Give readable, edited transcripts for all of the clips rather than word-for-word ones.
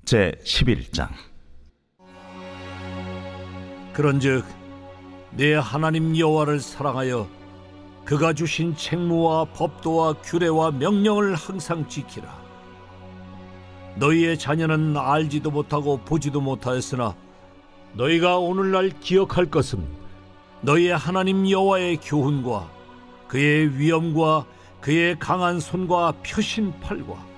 제 11장. 그런즉 네 하나님 여호와를 사랑하여 그가 주신 책무와 법도와 규례와 명령을 항상 지키라. 너희의 자녀는 알지도 못하고 보지도 못하였으나 너희가 오늘날 기억할 것은 너희의 하나님 여호와의 교훈과 그의 위엄과 그의 강한 손과 펴신 팔과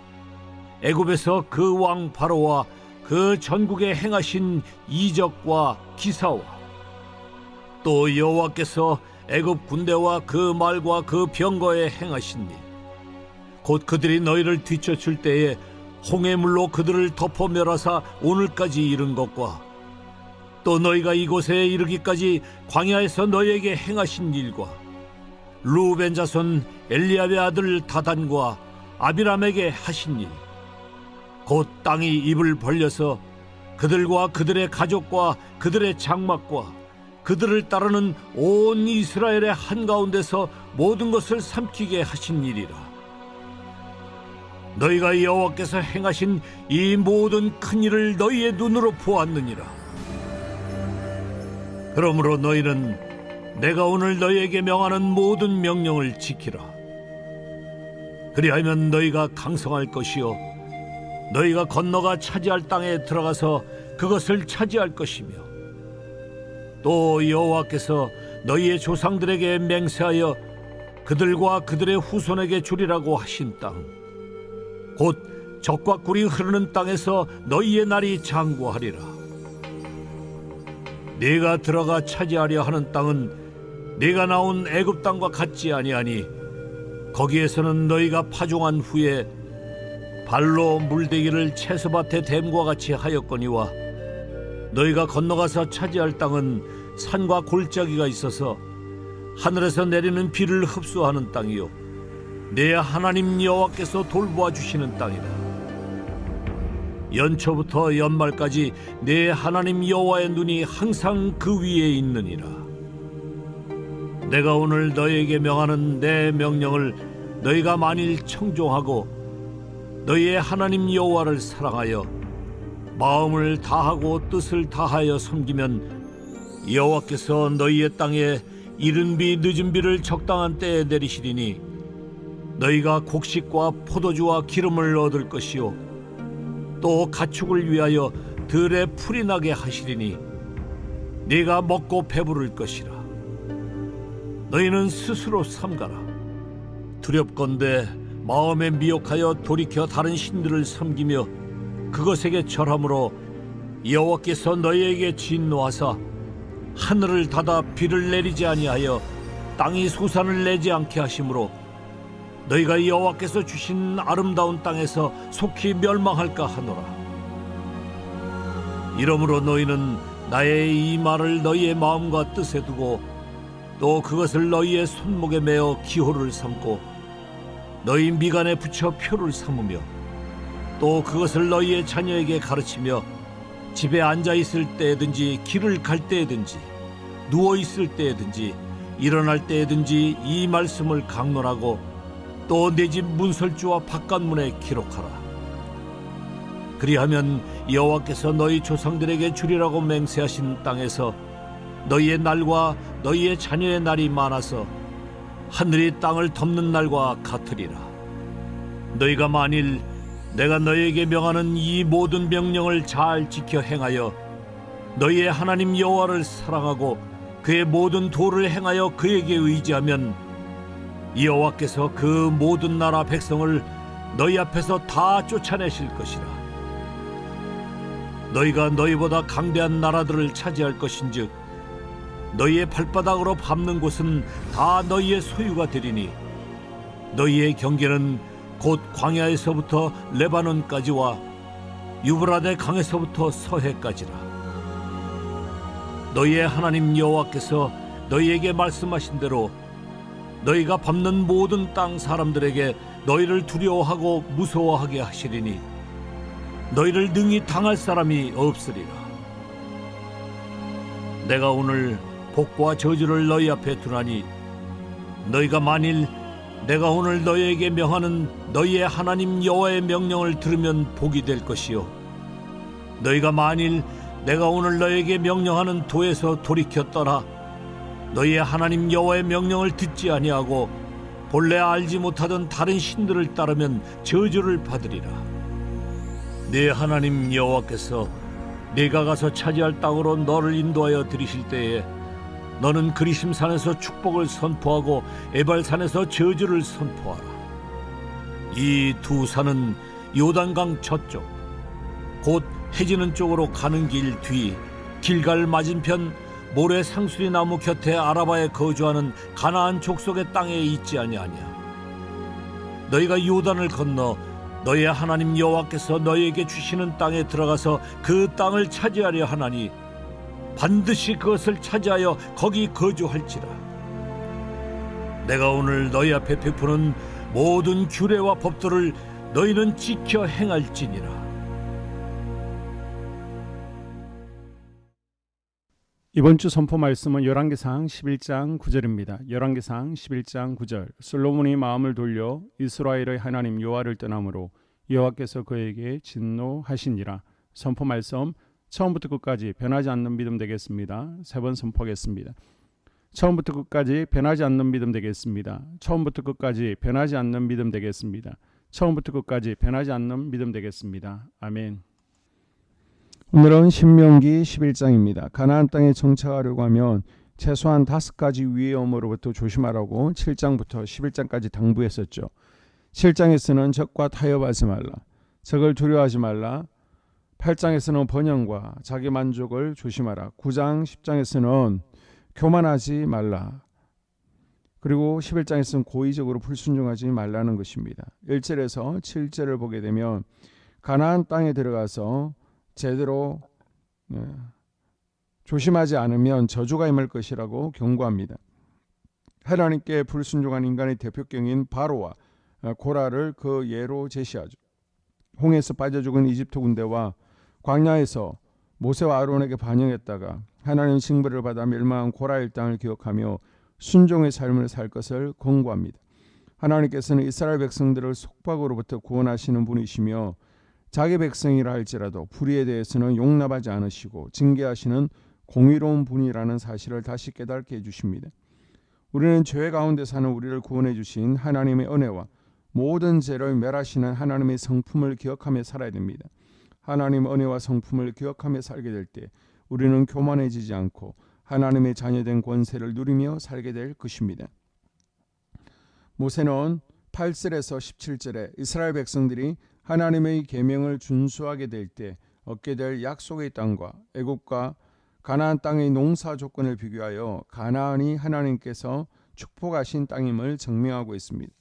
애굽에서 그 왕 바로와 그 전국에 행하신 이적과 기사와 또 여호와께서 애굽 군대와 그 말과 그 병거에 행하신 일, 곧 그들이 너희를 뒤쫓을 때에 홍해물로 그들을 덮어 멸하사 오늘까지 이른 것과 또 너희가 이곳에 이르기까지 광야에서 너희에게 행하신 일과 루벤 자손 엘리압의 아들 다단과 아비람에게 하신 일, 곧 땅이 입을 벌려서 그들과 그들의 가족과 그들의 장막과 그들을 따르는 온 이스라엘의 한가운데서 모든 것을 삼키게 하신 일이라. 너희가 여호와께서 행하신 이 모든 큰 일을 너희의 눈으로 보았느니라. 그러므로 너희는 내가 오늘 너희에게 명하는 모든 명령을 지키라. 그리하면 너희가 강성할 것이요 너희가 건너가 차지할 땅에 들어가서 그것을 차지할 것이며, 또 여호와께서 너희의 조상들에게 맹세하여 그들과 그들의 후손에게 주리라고 하신 땅, 곧 젖과 꿀이 흐르는 땅에서 너희의 날이 장구하리라. 네가 들어가 차지하려 하는 땅은 네가 나온 애굽 땅과 같지 아니하니 거기에서는 너희가 파종한 후에 발로 물대기를 채소밭에 댐과 같이 하였거니와 너희가 건너가서 차지할 땅은 산과 골짜기가 있어서 하늘에서 내리는 비를 흡수하는 땅이요 내 하나님 여호와께서 돌보아 주시는 땅이라. 연초부터 연말까지 내 하나님 여호와의 눈이 항상 그 위에 있느니라. 내가 오늘 너희에게 명하는 내 명령을 너희가 만일 청종하고 너희의 하나님 여호와를 사랑하여 마음을 다하고 뜻을 다하여 섬기면 여호와께서 너희의 땅에 이른 비 늦은 비를 적당한 때에 내리시리니 너희가 곡식과 포도주와 기름을 얻을 것이요 또 가축을 위하여 들에 풀이 나게 하시리니 네가 먹고 배부를 것이라. 너희는 스스로 삼가라. 두렵건대 마음에 미혹하여 돌이켜 다른 신들을 섬기며 그것에게 절함으로 여호와께서 너희에게 진노하사 하늘을 닫아 비를 내리지 아니하여 땅이 소산을 내지 않게 하심으로 너희가 여호와께서 주신 아름다운 땅에서 속히 멸망할까 하노라. 이러므로 너희는 나의 이 말을 너희의 마음과 뜻에 두고 또 그것을 너희의 손목에 매어 기호를 삼고 너희 미간에 붙여 표를 삼으며 또 그것을 너희의 자녀에게 가르치며 집에 앉아있을 때든지 길을 갈 때든지 누워있을 때든지 일어날 때든지 이 말씀을 강론하고 또 내 집 문설주와 바깥문에 기록하라. 그리하면 여호와께서 너희 조상들에게 주리라고 맹세하신 땅에서 너희의 날과 너희의 자녀의 날이 많아서 하늘이 땅을 덮는 날과 같으리라. 너희가 만일 내가 너희에게 명하는 이 모든 명령을 잘 지켜 행하여 너희의 하나님 여호와를 사랑하고 그의 모든 도를 행하여 그에게 의지하면 여호와께서 그 모든 나라 백성을 너희 앞에서 다 쫓아내실 것이라. 너희가 너희보다 강대한 나라들을 차지할 것인즉 너희의 발바닥으로 밟는 곳은 다 너희의 소유가 되리니 너희의 경계는 곧 광야에서부터 레바논까지와 유브라데 강에서부터 서해까지라. 너희의 하나님 여호와께서 너희에게 말씀하신 대로 너희가 밟는 모든 땅 사람들에게 너희를 두려워하고 무서워하게 하시리니 너희를 능히 당할 사람이 없으리라. 내가 오늘 복과 저주를 너희 앞에 두나니 너희가 만일 내가 오늘 너희에게 명하는 너희의 하나님 여호와의 명령을 들으면 복이 될 것이요 너희가 만일 내가 오늘 너에게 명령하는 도에서 돌이켜 떠나 너희의 하나님 여호와의 명령을 듣지 아니하고 본래 알지 못하던 다른 신들을 따르면 저주를 받으리라. 네 하나님 여호와께서 네가 가서 차지할 땅으로 너를 인도하여 들이실 때에 너는 그리심산에서 축복을 선포하고 에발산에서 저주를 선포하라. 이 두 산은 요단강 저쪽 곧 해지는 쪽으로 가는 길 뒤 길갈 맞은편 모래 상수리 나무 곁에 아라바에 거주하는 가나안 족속의 땅에 있지 아니하냐. 너희가 요단을 건너 너희의 하나님 여호와께서 너희에게 주시는 땅에 들어가서 그 땅을 차지하려 하나니 반드시 그것을 차지하여 거기 거주할지라. 내가 오늘 너희 앞에 베푸는 모든 규례와 법도를 너희는 지켜 행할지니라. 이번 주 선포 말씀은 열왕기상 11장 9절입니다. 열왕기상 11장 9절. 솔로몬이 마음을 돌려 이스라엘의 하나님 여호와를 떠남으로 여호와께서 그에게 진노하시니라. 선포 말씀 처음부터 끝까지 변하지 않는 믿음 되겠습니다. 세 번 선포하겠습니다. 처음부터 끝까지 변하지 않는 믿음 되겠습니다. 처음부터 끝까지 변하지 않는 믿음 되겠습니다. 처음부터 끝까지 변하지 않는 믿음 되겠습니다. 아멘. 오늘은 신명기 11장입니다. 가나안 땅에 정착하려고 하면 최소한 5가지 위험으로부터 조심하라고 7장부터 11장까지 당부했었죠. 7장에서는 적과 타협하지 말라, 적을 두려워하지 말라. 8장에서는 번영과 자기 만족을 조심하라. 9장 10장에서는 교만하지 말라. 그리고 11장에서는 고의적으로 불순종하지 말라는 것입니다. 1절에서 7절을 보게 되면 가나안 땅에 들어가서 제대로 조심하지 않으면 저주가 임할 것이라고 경고합니다. 하나님께 불순종한 인간의 대표격인 바로와 고라를 그 예로 제시하죠. 홍해에서 빠져 죽은 이집트 군대와 광야에서 모세와 아론에게 반영했다가 하나님 징벌을 받아 멸망한 고라 일당을 기억하며 순종의 삶을 살 것을 권고합니다. 하나님께서는 이스라엘 백성들을 속박으로부터 구원하시는 분이시며 자기 백성이라 할지라도 불의에 대해서는 용납하지 않으시고 징계하시는 공의로운 분이라는 사실을 다시 깨닫게 해주십니다. 우리는 죄 가운데 사는 우리를 구원해 주신 하나님의 은혜와 모든 죄를 멸하시는 하나님의 성품을 기억하며 살아야 됩니다. 하나님의 은혜와 성품을 기억하며 살게 될 때 우리는 교만해지지 않고 하나님의 자녀된 권세를 누리며 살게 될 것입니다. 모세는 8절에서 17절에 이스라엘 백성들이 하나님의 계명을 준수하게 될 때 얻게 될 약속의 땅과 애굽과 가나안 땅의 농사 조건을 비교하여 가나안이 하나님께서 축복하신 땅임을 증명하고 있습니다.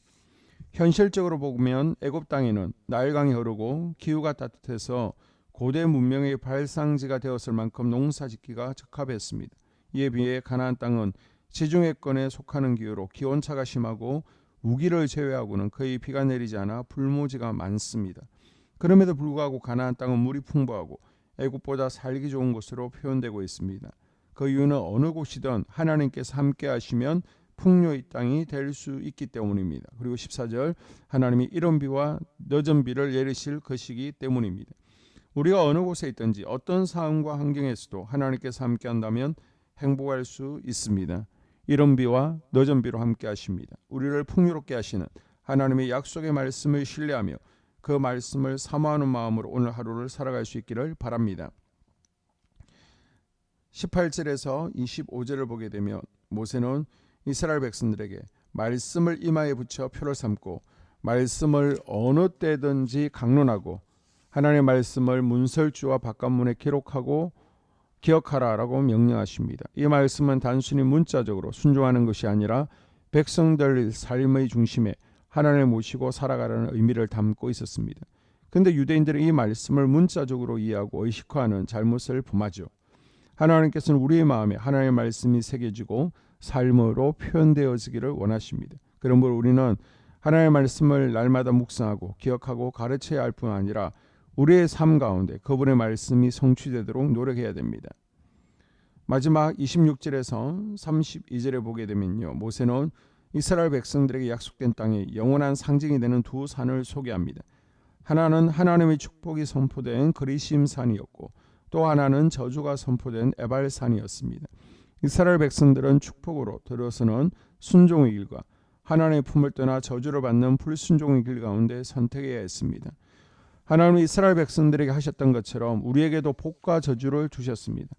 현실적으로 보면 애굽 땅에는 나일강이 흐르고 기후가 따뜻해서 고대 문명의 발상지가 되었을 만큼 농사짓기가 적합했습니다. 이에 비해 가나안 땅은 지중해권에 속하는 기후로 기온차가 심하고 우기를 제외하고는 거의 비가 내리지 않아 불모지가 많습니다. 그럼에도 불구하고 가나안 땅은 물이 풍부하고 애굽보다 살기 좋은 곳으로 표현되고 있습니다. 그 이유는 어느 곳이든 하나님께서 함께 하시면 풍요의 땅이 될 수 있기 때문입니다. 그리고 14절 하나님이 이른 비와 늦은 비를 내리실 것이기 때문입니다. 우리가 어느 곳에 있든지 어떤 상황과 환경에서도 하나님께서 함께 한다면 행복할 수 있습니다. 이른 비와 늦은 비로 함께 하십니다. 우리를 풍요롭게 하시는 하나님의 약속의 말씀을 신뢰하며 그 말씀을 사모하는 마음으로 오늘 하루를 살아갈 수 있기를 바랍니다. 18절에서 25절을 보게 되면 모세는 이스라엘 백성들에게 말씀을 이마에 붙여 표를 삼고 말씀을 어느 때든지 강론하고 하나님의 말씀을 문설주와 바깥문에 기록하고 기억하라라고 명령하십니다. 이 말씀은 단순히 문자적으로 순종하는 것이 아니라 백성들 삶의 중심에 하나님을 모시고 살아가라는 의미를 담고 있었습니다. 그런데 유대인들은 이 말씀을 문자적으로 이해하고 의식화하는 잘못을 범하죠. 하나님께서는 우리의 마음에 하나님의 말씀이 새겨지고 삶으로 표현되어지기를 원하십니다. 그러므로 우리는 하나님의 말씀을 날마다 묵상하고 기억하고 가르쳐야 할 뿐 아니라 우리의 삶 가운데 그분의 말씀이 성취되도록 노력해야 됩니다. 마지막 26절에서 32절에 보게 되면요, 모세는 이스라엘 백성들에게 약속된 땅의 영원한 상징이 되는 두 산을 소개합니다. 하나는 하나님의 축복이 선포된 그리심산이었고 또 하나는 저주가 선포된 에발산이었습니다. 이스라엘 백성들은 축복으로 들어서는 순종의 길과 하나님의 품을 떠나 저주를 받는 불순종의 길 가운데 선택해야 했습니다. 하나님은 이스라엘 백성들에게 하셨던 것처럼 우리에게도 복과 저주를 주셨습니다.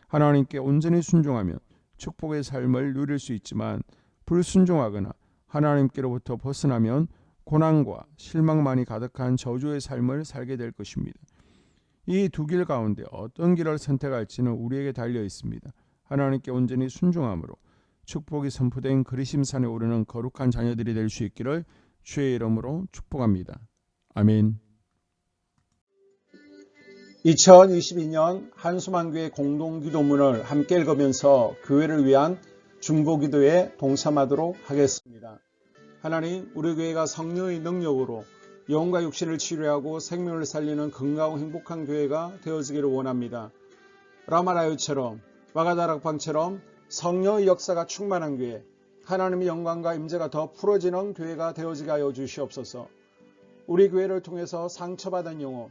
하나님께 온전히 순종하면 축복의 삶을 누릴 수 있지만 불순종하거나 하나님께로부터 벗어나면 고난과 실망만이 가득한 저주의 삶을 살게 될 것입니다. 이 두 길 가운데 어떤 길을 선택할지는 우리에게 달려 있습니다. 하나님께 온전히 순종함으로 축복이 선포된 그리심산에 오르는 거룩한 자녀들이 될 수 있기를 주의 이름으로 축복합니다. 아멘. 2022년 한수만교회 공동기도문을 함께 읽으면서 교회를 위한 중보기도에 동참하도록 하겠습니다. 하나님, 우리 교회가 성령의 능력으로 영혼과 육신을 치료하고 생명을 살리는 건강하고 행복한 교회가 되어지기를 원합니다. 라마라요처럼 와가다락방처럼 성령의 역사가 충만한 교회, 하나님의 영광과 임재가 더 풀어지는 교회가 되어지게 하여 주시옵소서. 우리 교회를 통해서 상처받은 영혼,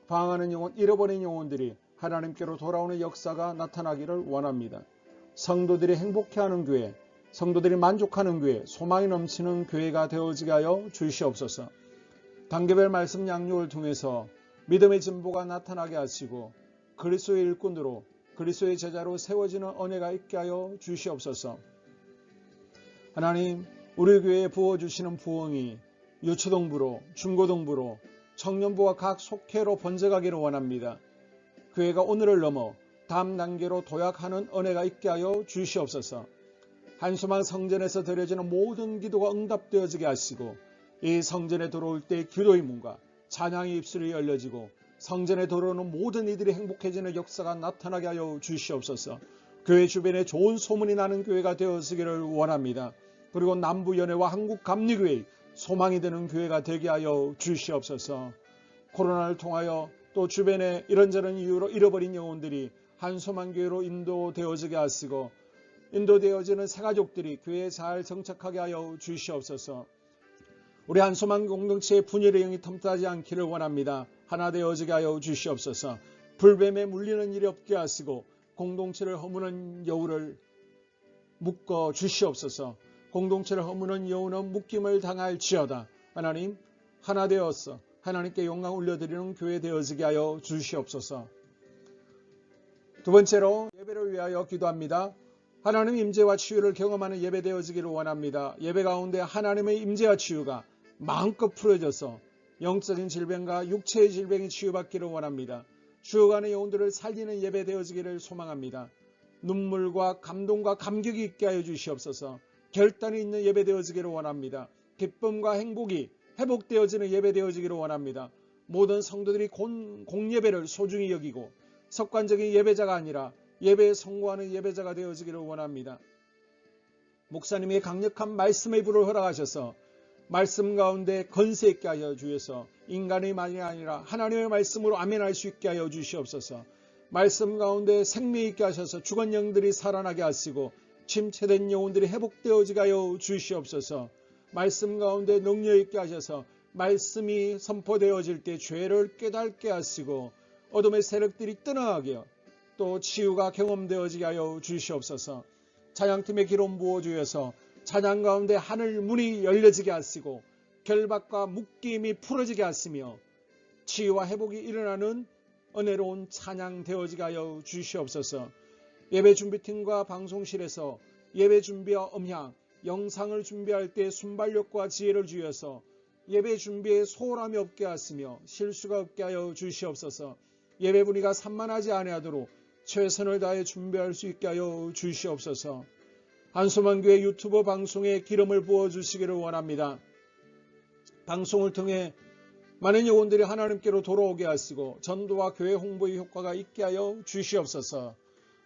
방황하는 영혼, 잃어버린 영혼들이 하나님께로 돌아오는 역사가 나타나기를 원합니다. 성도들이 행복해하는 교회, 성도들이 만족하는 교회, 소망이 넘치는 교회가 되어지게 하여 주시옵소서. 단계별 말씀 양육을 통해서 믿음의 진보가 나타나게 하시고 그리스도의 일꾼으로 그리스도의 제자로 세워지는 은혜가 있게 하여 주시옵소서. 하나님, 우리 교회에 부어주시는 부흥이 유초동부로, 중고동부로, 청년부와 각 속회로 번져가기를 원합니다. 교회가 오늘을 넘어 다음 단계로 도약하는 은혜가 있게 하여 주시옵소서. 한수만 성전에서 드려지는 모든 기도가 응답되어지게 하시고 이 성전에 들어올 때 기도의 문과 찬양의 입술이 열려지고 성전에 들어오는 모든 이들이 행복해지는 역사가 나타나게 하여 주시옵소서. 교회 주변에 좋은 소문이 나는 교회가 되어지기를 원합니다. 그리고 남부연회와 한국감리교회 소망이 되는 교회가 되게 하여 주시옵소서. 코로나를 통하여 또 주변에 이런저런 이유로 잃어버린 영혼들이 한소만교회로 인도되어지게 하시고 인도되어지는 새가족들이 교회에 잘 정착하게 하여 주시옵소서. 우리 한소만 공동체의 분열의 영이 틈타지 않기를 원합니다. 하나 되어지게 하여 주시옵소서. 불뱀에 물리는 일이 없게 하시고 공동체를 허무는 여우를 묶어 주시옵소서. 공동체를 허무는 여우는 묶임을 당할지어다. 하나님, 하나 되어서 하나님께 영광 올려드리는 교회 되어지게 하여 주시옵소서. 두 번째로 예배를 위하여 기도합니다. 하나님 임재와 치유를 경험하는 예배 되어지기를 원합니다. 예배 가운데 하나님의 임재와 치유가 마음껏 풀어져서 영적인 질병과 육체의 질병이 치유받기를 원합니다. 죽어가는 영혼들을 살리는 예배 되어지기를 소망합니다. 눈물과 감동과 감격이 있게 하여 주시옵소서. 결단이 있는 예배 되어지기를 원합니다. 기쁨과 행복이 회복되어지는 예배 되어지기를 원합니다. 모든 성도들이 공예배를 소중히 여기고 석관적인 예배자가 아니라 예배에 성공하는 예배자가 되어지기를 원합니다. 목사님의 강력한 말씀의 불을 허락하셔서 말씀 가운데 건세 있게 하여 주셔서 인간의 말이 아니라 하나님의 말씀으로 아멘할 수 있게 하여 주시옵소서. 말씀 가운데 생명 있게 하셔서 죽은 영들이 살아나게 하시고 침체된 영혼들이 회복되어지게 하여 주시옵소서. 말씀 가운데 능력 있게 하셔서 말씀이 선포되어질 때 죄를 깨닫게 하시고 어둠의 세력들이 떠나가게 또 치유가 경험되어지게 하여 주시옵소서. 찬양팀의 기름 부어주셔서 찬양 가운데 하늘 문이 열려지게 하시고 결박과 묶임이 풀어지게 하시며 치유와 회복이 일어나는 은혜로운 찬양 되어지게 하여 주시옵소서. 예배 준비팀과 방송실에서 예배 준비와 음향, 영상을 준비할 때 순발력과 지혜를 주셔서 예배 준비에 소홀함이 없게 하시며 실수가 없게 하여 주시옵소서. 예배 분위기가 산만하지 아니하도록 최선을 다해 준비할 수 있게 하여 주시옵소서. 한소만교회 유튜브 방송에 기름을 부어주시기를 원합니다. 방송을 통해 많은 영혼들이 하나님께로 돌아오게 하시고 전도와 교회 홍보의 효과가 있게 하여 주시옵소서.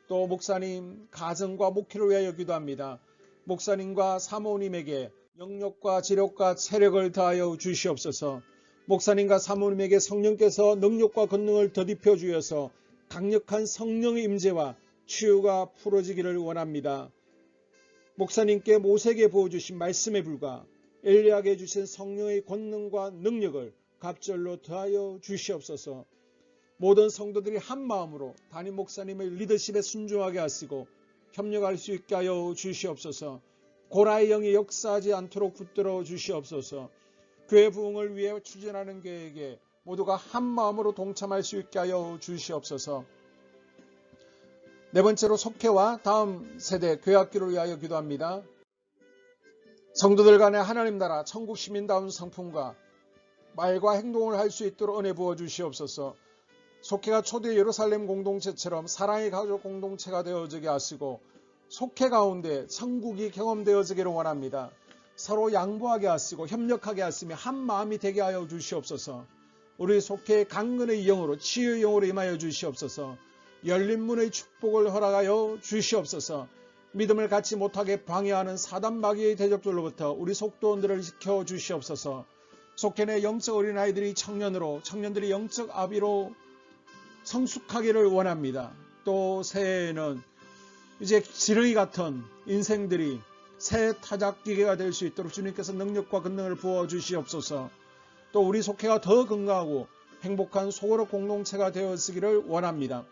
또 목사님 가정과 목회를 위하여 기도합니다. 목사님과 사모님에게 영력과 지력과 체력을 다하여 주시옵소서. 목사님과 사모님에게 성령께서 능력과 권능을 더딥혀 주셔서 강력한 성령의 임재와 치유가 풀어지기를 원합니다. 목사님께 모세에게 부어주신 말씀의 불과 엘리야에게 주신 성령의 권능과 능력을 갑절로 더하여 주시옵소서. 모든 성도들이 한 마음으로 담임 목사님의 리더십에 순종하게 하시고 협력할 수 있게 하여 주시옵소서. 고라의 영이 역사하지 않도록 붙들어 주시옵소서. 교회 부흥을 위해 추진하는 계획에 모두가 한 마음으로 동참할 수 있게 하여 주시옵소서. 네 번째로 속회와 다음 세대 교회학교를 위하여 기도합니다. 성도들 간의 하나님 나라 천국 시민다운 성품과 말과 행동을 할 수 있도록 은혜 부어 주시옵소서. 속회가 초대 예루살렘 공동체처럼 사랑의 가족 공동체가 되어지게 하시고 속회 가운데 천국이 경험되어지기를 원합니다. 서로 양보하게 하시고 협력하게 하시며 한 마음이 되게 하여 주시옵소서. 우리 속회의 강건의 영으로 치유의 영으로 임하여 주시옵소서. 열린 문의 축복을 허락하여 주시옵소서. 믿음을 갖지 못하게 방해하는 사단 마귀의 대적들로부터 우리 속도원들을 지켜 주시옵소서. 속회 내 영적 어린아이들이 청년들이 영적 아비로 성숙하기를 원합니다. 또 새해에는 이제 지렁이 같은 인생들이 새 타작기계가 될 수 있도록 주님께서 능력과 권능을 부어 주시옵소서. 또 우리 속회가 더 건강하고 행복한 소그룹 공동체가 되었기를 원합니다.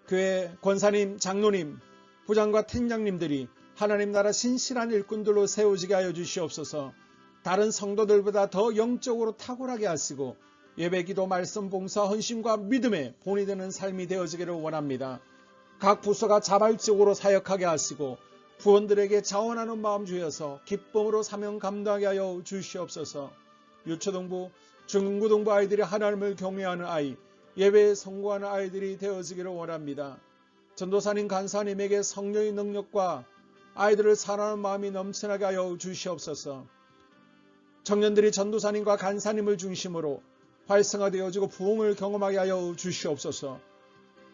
교회 권사님, 장로님, 부장과 팀장님들이 하나님 나라 신실한 일꾼들로 세워지게 하여 주시옵소서. 다른 성도들보다 더 영적으로 탁월하게 하시고 예배기도, 말씀, 봉사, 헌신과 믿음의 본이 되는 삶이 되어지기를 원합니다. 각 부서가 자발적으로 사역하게 하시고 부원들에게 자원하는 마음 주여서 기쁨으로 사명 감당하게 하여 주시옵소서. 유초등부, 중고등부 아이들이 하나님을 경외하는 아이, 예배에 성공하는 아이들이 되어지기를 원합니다. 전도사님, 간사님에게 성령의 능력과 아이들을 사랑하는 마음이 넘쳐나게 하여 주시옵소서. 청년들이 전도사님과 간사님을 중심으로 활성화되어지고 부흥을 경험하게 하여 주시옵소서.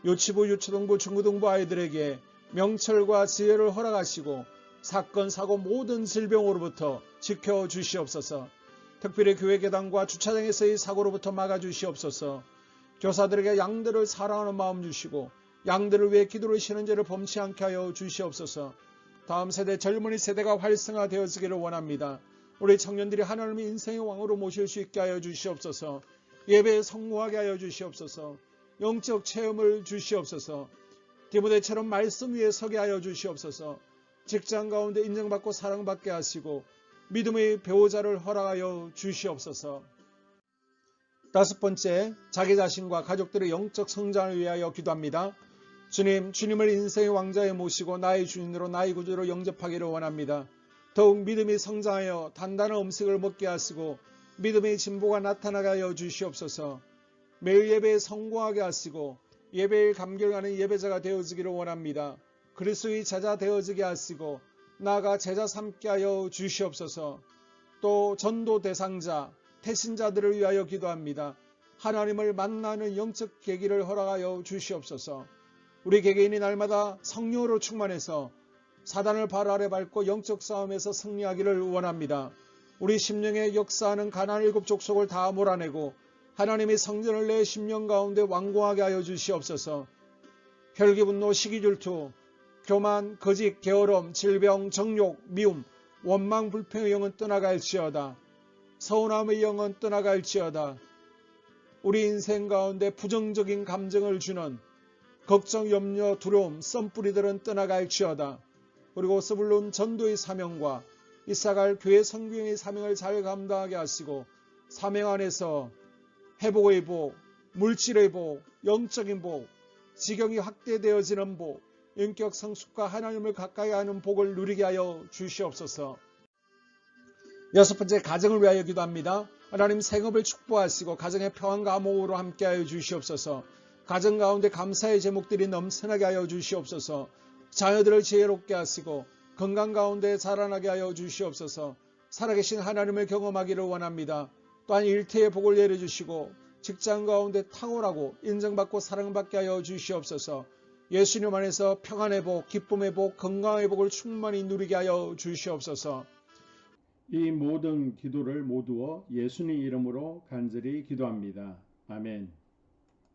유치부, 유초등부, 중고등부 아이들에게 명철과 지혜를 허락하시고 사건, 사고, 모든 질병으로부터 지켜주시옵소서. 특별히 교회 계단과 주차장에서의 사고로부터 막아주시옵소서. 교사들에게 양들을 사랑하는 마음 주시고 양들을 위해 기도를 쉬는 죄를 범치 않게 하여 주시옵소서. 다음 세대 젊은이 세대가 활성화되어지기를 원합니다. 우리 청년들이 하나님의 인생의 왕으로 모실 수 있게 하여 주시옵소서. 예배에 성공하게 하여 주시옵소서. 영적 체험을 주시옵소서. 디모데처럼 말씀 위에 서게 하여 주시옵소서. 직장 가운데 인정받고 사랑받게 하시고 믿음의 배우자를 허락하여 주시옵소서. 다섯 번째, 자기 자신과 가족들의 영적 성장을 위하여 기도합니다. 주님을 인생의 왕자에 모시고 나의 주인으로 나의 구주로 영접하기를 원합니다. 더욱 믿음이 성장하여 단단한 음식을 먹게 하시고 믿음의 진보가 나타나게 하여 주시옵소서. 매일 예배에 성공하게 하시고 예배에 감격하는 예배자가 되어지기를 원합니다. 그리스도의 제자 되어지게 하시고 나아가 제자 삼게 하여 주시옵소서. 또 전도 대상자, 태신자들을 위하여 기도합니다. 하나님을 만나는 영적 계기를 허락하여 주시옵소서. 우리 개개인이 날마다 성령으로 충만해서 사단을 발 아래 밟고 영적 싸움에서 승리하기를 원합니다. 우리 심령에 역사하는 가나안 7 족속을 다 몰아내고 하나님의 성전을 내 심령 가운데 완공하게 하여 주시옵소서. 혈기, 분노, 시기, 질투, 교만, 거짓, 게으름, 질병, 정욕, 미움, 원망, 불평의 영은 떠나갈지어다. 서운함의 영은 떠나갈지어다. 우리 인생 가운데 부정적인 감정을 주는 걱정, 염려, 두려움, 썸뿌리들은 떠나갈지어다. 그리고 스불론 전도의 사명과 이사갈 교회 선교의 사명을 잘 감당하게 하시고 사명 안에서 회복의 복, 물질의 복, 영적인 복, 지경이 확대되어지는 복, 인격 성숙과 하나님을 가까이 하는 복을 누리게 하여 주시옵소서. 여섯 번째, 가정을 위하여 기도합니다. 하나님 생업을 축복하시고 가정의 평안과 암호로 함께하여 주시옵소서. 가정 가운데 감사의 제목들이 넘쳐나게 하여 주시옵소서. 자녀들을 지혜롭게 하시고 건강 가운데 자라나게 하여 주시옵소서. 살아계신 하나님을 경험하기를 원합니다. 또한 일태의 복을 내려주시고 직장 가운데 탁월하고 인정받고 사랑받게 하여 주시옵소서. 예수님 안에서 평안의 복, 기쁨의 복, 건강의 복을 충만히 누리게 하여 주시옵소서. 이 모든 기도를 모두어 예수님 이름으로 간절히 기도합니다. 아멘.